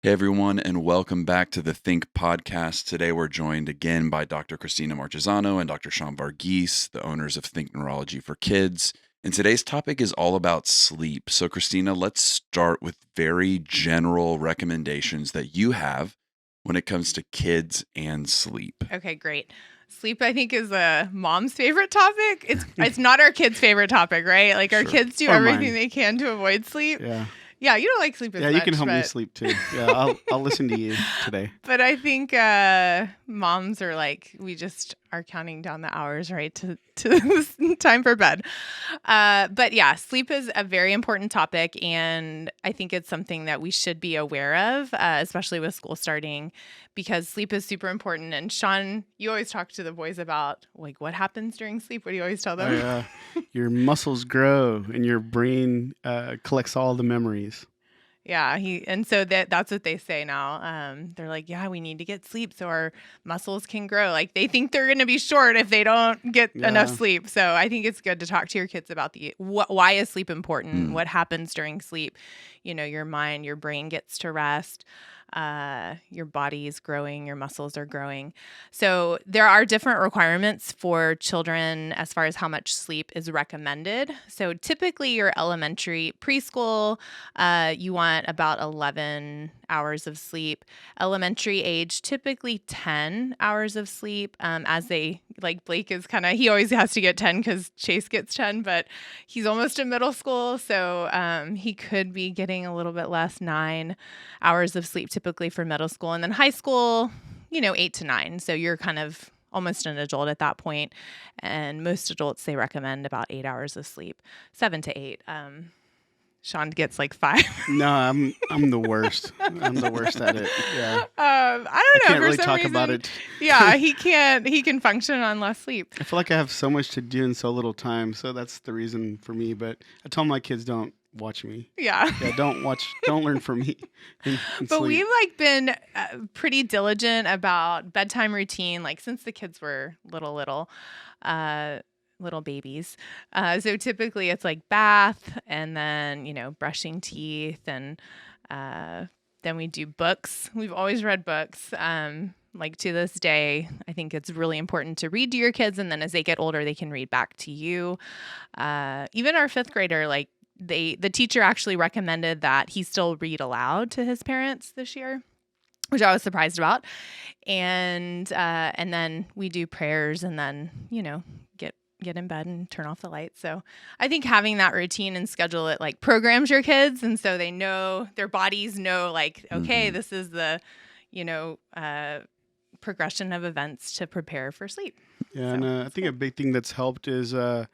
Hey everyone, and welcome back to the Think Podcast. Today we're joined again by Dr. Christina Marchesano and Dr. Sean Varghese, the owners of Think Neurology for Kids. And today's topic is all about sleep. So, Christina, let's start with very general recommendations that you have when it comes to kids and sleep. Okay, great. Sleep, I think, is a mom's favorite topic. It's not our kids' favorite topic, right? Like our Sure. kids do Or everything mine. they can to avoid sleep. Yeah. Yeah, you don't like sleep as Yeah, much. you can help me but- sleep too. Yeah, I'll listen to you today. But I think moms are like, we just are counting down the hours, right, to time for bed. But yeah, sleep is a very important topic, and I think it's something that we should be aware of, especially with school starting, because sleep is super important. And Sean, you always talk to the boys about like what happens during sleep. What do you always tell them? Your muscles grow and your brain collects all the memories. Yeah, and so that's what they say now. They're like, yeah, we need to get sleep so our muscles can grow. Like they think they're going to be short if they don't get enough sleep. So I think it's good to talk to your kids about why is sleep important? What happens during sleep? You know, your mind, your brain gets to rest. Your body is growing, your muscles are growing. So there are different requirements for children as far as how much sleep is recommended. So typically your elementary preschool, you want about 11 hours of sleep. Elementary age, typically 10 hours of sleep. As they, like Blake is he always has to get 10 because Chase gets 10, but he's almost in middle school. So he could be getting a little bit less, 9 hours of sleep typically for middle school. And then high school, 8 to 9. So you're kind of almost an adult at that point. And most adults, they recommend about 8 hours of sleep, 7 to 8. Sean gets like 5. No, I'm the worst. I'm the worst at it. Yeah. I don't know. I can't for really some talk reason, about it. Yeah, he can't. He can function on less sleep. I feel like I have so much to do in so little time, so that's the reason for me. But I tell my kids, don't watch me. Yeah. Yeah, don't learn from me. And But sleep. we've been pretty diligent about bedtime routine, like since the kids were little babies. So typically it's like bath and then, brushing teeth and then we do books. We've always read books. Like to this day, I think it's really important to read to your kids. And then as they get older, they can read back to you. Even our 5th grader, like the teacher actually recommended that he still read aloud to his parents this year, which I was surprised about. And then we do prayers and then, get in bed and turn off the lights. So I think having that routine and schedule it like programs your kids. And so they know, their bodies know like, okay, this is the, progression of events to prepare for sleep. Yeah, and I think a big thing that's helped is from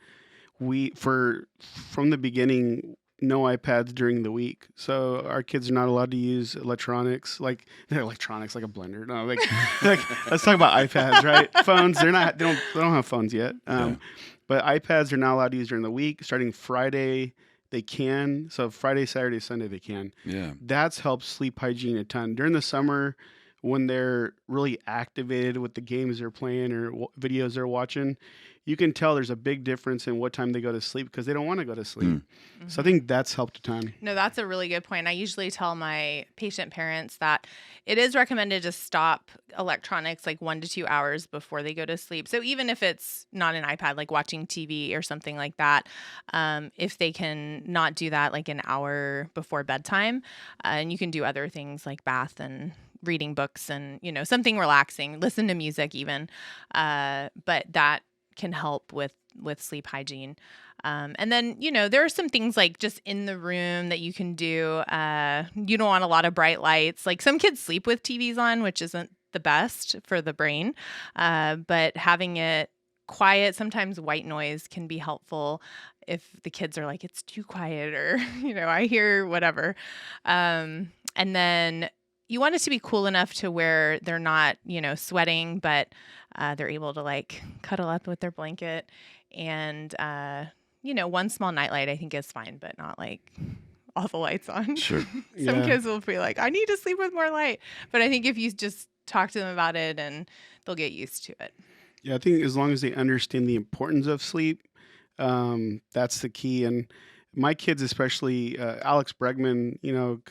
the beginning, no iPads during the week. So our kids are not allowed to use electronics, like a blender. No, like let's talk about iPads, right? Phones, they don't have phones yet. But iPads are not allowed to use during the week. Starting Friday, they can. So Friday, Saturday, Sunday, they can. Yeah. That's helped sleep hygiene a ton. During the summer, when they're really activated with the games they're playing or videos they're watching, you can tell there's a big difference in what time they go to sleep because they don't want to go to sleep. So I think that's helped a ton. No, that's a really good point. I usually tell my patient parents that it is recommended to stop electronics like 1 to 2 hours before they go to sleep. So even if it's not an iPad, like watching TV or something like that, if they can not do that like an hour before bedtime, and you can do other things like bath and reading books and, something relaxing, listen to music even. But that can help with sleep hygiene. And then, there are some things like just in the room that you can do. You don't want a lot of bright lights. Like some kids sleep with TVs on, which isn't the best for the brain. But having it quiet, sometimes white noise can be helpful if the kids are like, it's too quiet or, I hear whatever. And then you want it to be cool enough to where they're not, sweating, but they're able to like cuddle up with their blanket. And, one small nightlight I think is fine, but not like all the lights on. Sure. Some kids will be like, I need to sleep with more light. But I think if you just talk to them about it and they'll get used to it. Yeah, I think as long as they understand the importance of sleep, that's the key. And my kids, especially Alex Bregman,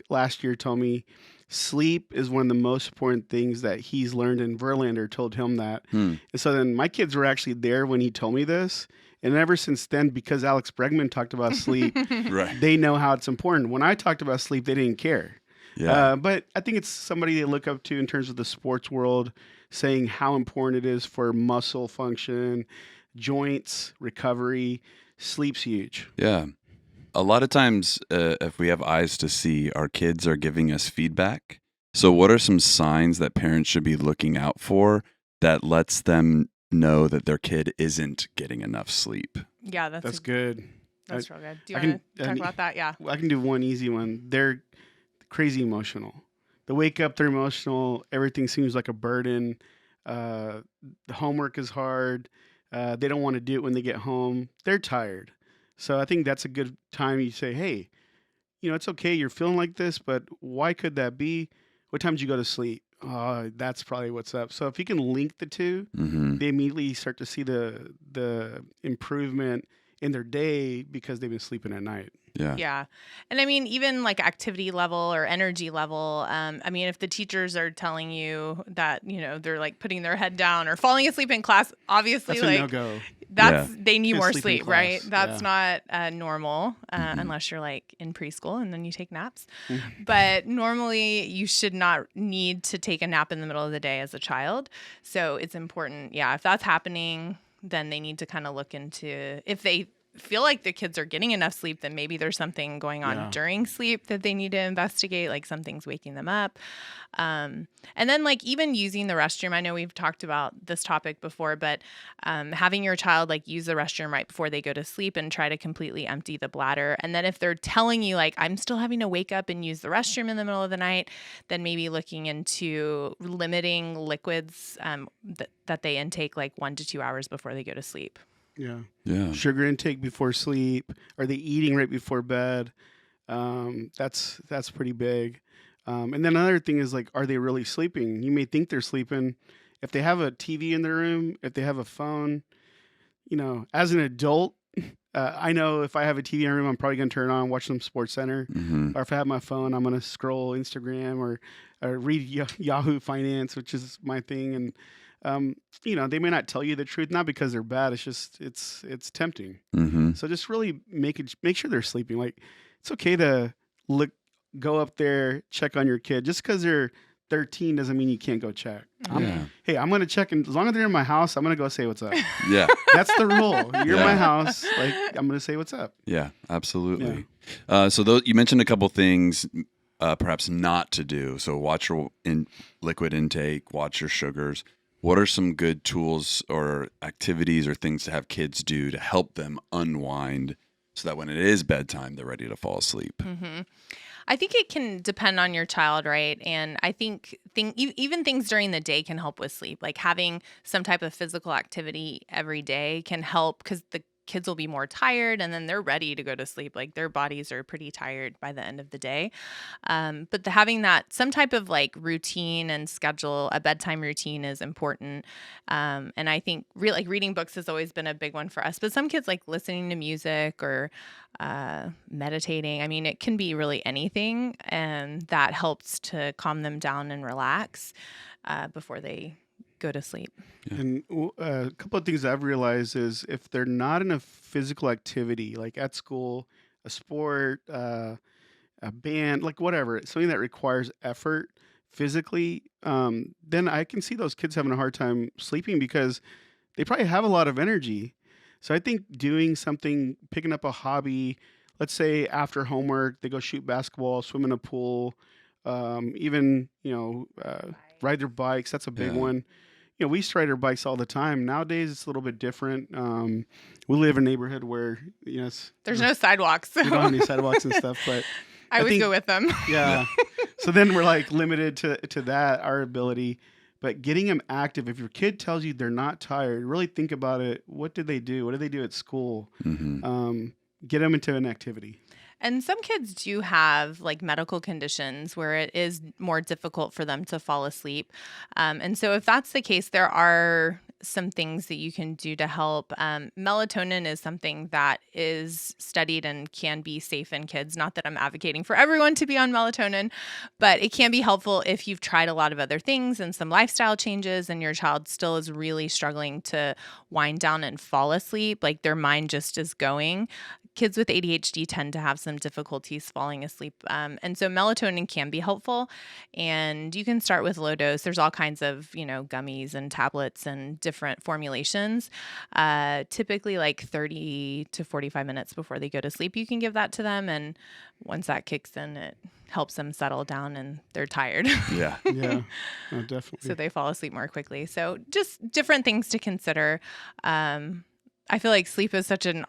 last year told me sleep is one of the most important things that he's learned, and Verlander told him that. Hmm. And so then my kids were actually there when he told me this. And ever since then, because Alex Bregman talked about sleep, Right. they know how it's important. When I talked about sleep, they didn't care. Yeah. But I think it's somebody they look up to in terms of the sports world, saying how important it is for muscle function, joints, recovery. Sleep's huge. Yeah. A lot of times, if we have eyes to see, our kids are giving us feedback. So, what are some signs that parents should be looking out for that lets them know that their kid isn't getting enough sleep? Yeah, That's good. That's real good. Do you I want to can- talk about that? Yeah. I can do one easy one. They're crazy emotional. They wake up, they're emotional. Everything seems like a burden. The homework is hard. They don't want to do it when they get home. They're tired. So I think that's a good time you say, hey, it's okay. You're feeling like this, but why could that be? What time did you go to sleep? That's probably what's up. So if you can link the two, Mm-hmm. they immediately start to see the improvement in their day because they've been sleeping at night. Yeah. Yeah. And I mean, even like activity level or energy level, I mean, if the teachers are telling you that, they're like putting their head down or falling asleep in class, obviously That's a like no-go. they need Can't more sleep in sleep, class. right? That's Yeah. not normal Mhm. unless you're like in preschool and then you take naps. Mhm. But normally you should not need to take a nap in the middle of the day as a child. So it's important. Yeah. If that's happening, then they need to kind of look into if they feel like the kids are getting enough sleep, then maybe there's something going on Yeah. during sleep that they need to investigate, like something's waking them up. And then like even using the restroom. I know we've talked about this topic before, but having your child like use the restroom right before they go to sleep and try to completely empty the bladder. And then if they're telling you like, I'm still having to wake up and use the restroom in the middle of the night, then maybe looking into limiting liquids that they intake like 1 to 2 hours before they go to sleep. Yeah. Yeah. Sugar intake before sleep. Are they eating right before bed? That's pretty big. And then another thing is like, are they really sleeping? You may think they're sleeping. If they have a TV in their room, if they have a phone, as an adult, I know if I have a TV in my room, I'm probably going to turn it on, watch some Sports Center. Mm-hmm. Or if I have my phone, I'm going to scroll Instagram or read Yahoo Finance, which is my thing. And they may not tell you the truth, not because they're bad. It's just it's tempting. Mm-hmm. So just really make sure they're sleeping. Like it's okay to go up there, check on your kid. Just because they're 13 doesn't mean you can't go check. Yeah. Hey, I'm gonna check, and as long as they're in my house, I'm gonna go say what's up. Yeah. That's the rule. You're in Yeah. my house, like I'm gonna say what's up. Yeah. Absolutely. So you mentioned a couple things, perhaps not to do. So watch your liquid intake, watch your sugars. What are some good tools or activities or things to have kids do to help them unwind so that when it is bedtime, they're ready to fall asleep? Mm-hmm. I think it can depend on your child, right? And I think even things during the day can help with sleep. Like having some type of physical activity every day can help because the kids will be more tired and then they're ready to go to sleep. Like their bodies are pretty tired by the end of the day. But having that some type of like routine and schedule, a bedtime routine is important. And I think like reading books has always been a big one for us. But some kids like listening to music or meditating. I mean, it can be really anything, and that helps to calm them down and relax before they go to sleep. Yeah. And a couple of things I've realized is if they're not in a physical activity, like at school, a sport, a band, like whatever, something that requires effort physically, then I can see those kids having a hard time sleeping because they probably have a lot of energy. So I think doing something, picking up a hobby, let's say after homework, they go shoot basketball, swim in a pool, even, ride their bikes. That's a big Yeah. one. We used to ride our bikes all the time. Nowadays, it's a little bit different. We live in a neighborhood where, There's no sidewalks. we don't have any sidewalks and stuff, but I I always think- go with them. yeah. So then we're like limited to that, our ability. But getting them active, if your kid tells you they're not tired, really think about it. What did they do? What did they do at school? Mm-hmm. Get them into an activity. And some kids do have like medical conditions where it is more difficult for them to fall asleep. And so if that's the case, there are some things that you can do to help. Melatonin is something that is studied and can be safe in kids. Not that I'm advocating for everyone to be on melatonin, but it can be helpful if you've tried a lot of other things and some lifestyle changes and your child still is really struggling to wind down and fall asleep, like their mind just is going. Kids with ADHD tend to have some difficulties falling asleep. And so melatonin can be helpful. And you can start with low dose. There's all kinds of, gummies and tablets and different formulations. Typically like 30 to 45 minutes before they go to sleep, you can give that to them. And once that kicks in, it helps them settle down and they're tired. Yeah. Yeah, no, definitely. So they fall asleep more quickly. So just different things to consider. I feel like sleep is such a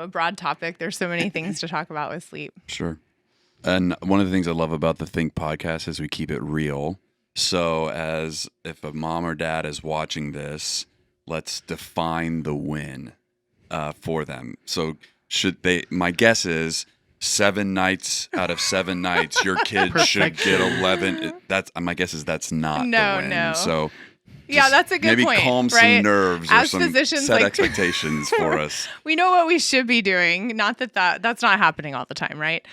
broad topic. There's so many things to talk about with sleep. Sure. And one of the things I love about the Think podcast is we keep it real. So as if a mom or dad is watching this, let's define the win for them. So my guess is 7 nights out of 7 nights, your kid should get 11. My guess is that's not the win. No. So yeah, that's a good maybe point. Maybe calm right? some nerves As or physicians, set expectations for us. We know what we should be doing. Not that's not happening all the time, right?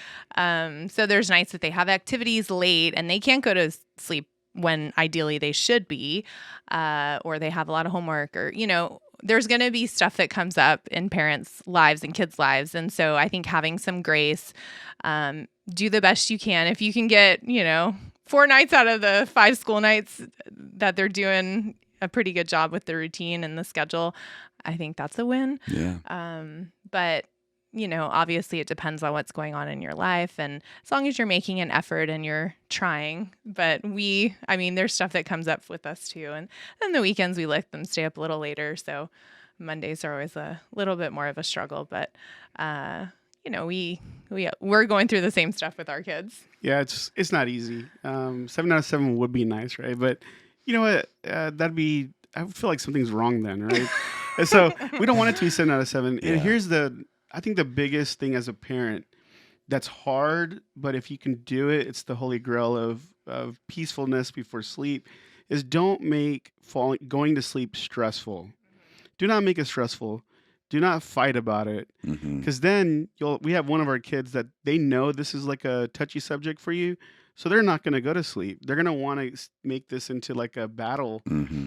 So there's nights that they have activities late and they can't go to sleep when ideally they should be, or they have a lot of homework, or there's going to be stuff that comes up in parents' lives and kids' lives. And so I think having some grace, do the best you can. If you can get 4 nights out of the 5 school nights that they're doing a pretty good job with the routine and the schedule, I think that's a win. Yeah. But, obviously it depends on what's going on in your life. And as long as you're making an effort and you're trying, but there's stuff that comes up with us too. And then the weekends we let them stay up a little later. So Mondays are always a little bit more of a struggle, but, we're going through the same stuff with our kids. Yeah, it's not easy. 7 out of 7 would be nice, right? But you know what? I feel like something's wrong then, right? And so we don't want it to be 7 out of 7. Yeah. And I think the biggest thing as a parent that's hard, but if you can do it, it's the holy grail of peacefulness before sleep, is don't make going to sleep stressful. Do not make it stressful. Do not fight about it, because then we have one of our kids that they know this is like a touchy subject for you, so they're not going to go to sleep. They're going to want to make this into like a battle.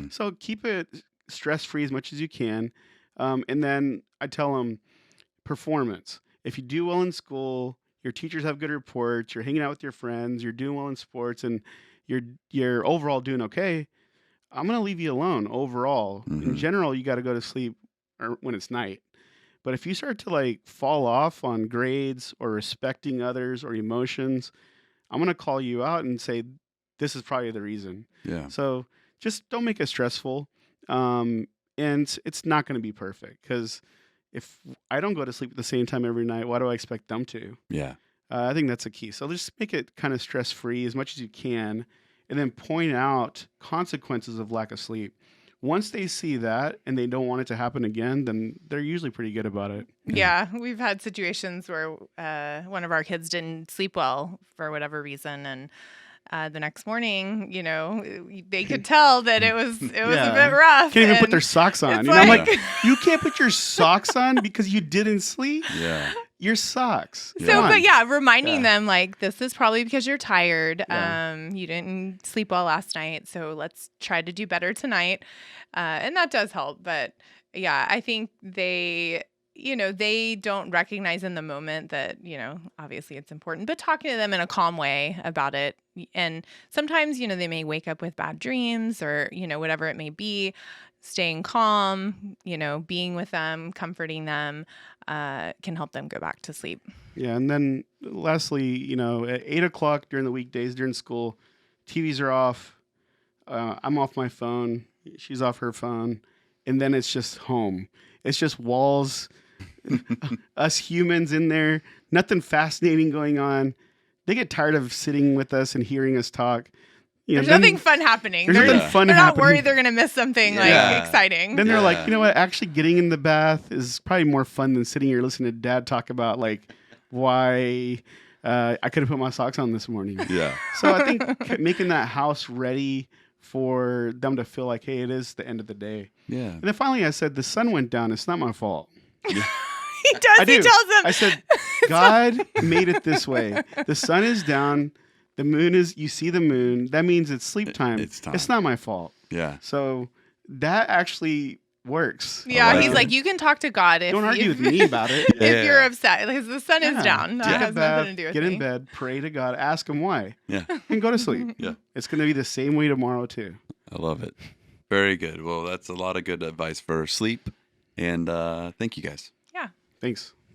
So keep it stress-free as much as you can, and then I tell them performance. If you do well in school, your teachers have good reports, you're hanging out with your friends, you're doing well in sports, and you're overall doing okay, I'm going to leave you alone overall. In general, you got to go to sleep or when it's night. But if you start to like fall off on grades or respecting others or emotions, I'm going to call you out and say, this is probably the reason. Yeah. So just don't make it stressful. And it's not going to be perfect, because if I don't go to sleep at the same time every night, why do I expect them to? Yeah. I think that's a key. So just make it kind of stress-free as much as you can, and then point out consequences of lack of sleep. Once they see that and they don't want it to happen again, then they're usually pretty good about it. Yeah, we've had situations where one of our kids didn't sleep well for whatever reason, and the next morning, they could tell that it was a bit rough. Can't even put their socks on. It's I'm like, you can't put your socks on because you didn't sleep? Yeah. Your socks. So, but reminding them like, this is probably because you're tired. You didn't sleep well last night, so let's try to do better tonight. And that does help. But yeah, I think they don't recognize in the moment that, obviously it's important, but talking to them in a calm way about it. And sometimes, they may wake up with bad dreams or, whatever it may be. Staying calm, being with them, comforting them, can help them go back to sleep. Yeah. And then lastly, at 8 o'clock during the weekdays, during school, TVs are off. I'm off my phone. She's off her phone. And then it's just home. It's just walls, us humans in there, nothing fascinating going on. They get tired of sitting with us and hearing us talk. There's nothing fun happening. They're not worried they're going to miss something exciting. Then they're like, you know what? Actually getting in the bath is probably more fun than sitting here listening to Dad talk about like why I could have put my socks on this morning. Yeah. So I think making that house ready for them to feel like, hey, it is the end of the day. Yeah. And then finally I said, the sun went down. It's not my fault. He does. I He do. tells him. I said, God made it this way. The sun is down. The moon is, you see the moon. That means it's sleep time. It's time. It's not my fault. Yeah. So that actually works. Yeah, like he's it. like, you can talk to God if Don't argue you, with me about it. if you're Yeah. upset because the sun is Yeah. down. That Take a has bath, nothing to do with get me. in bed, pray to God, ask him why, Yeah. and go to sleep. Yeah. It's going to be the same way tomorrow too. I love it. Very good. Well, that's a lot of good advice for sleep. And thank you guys. Thanks.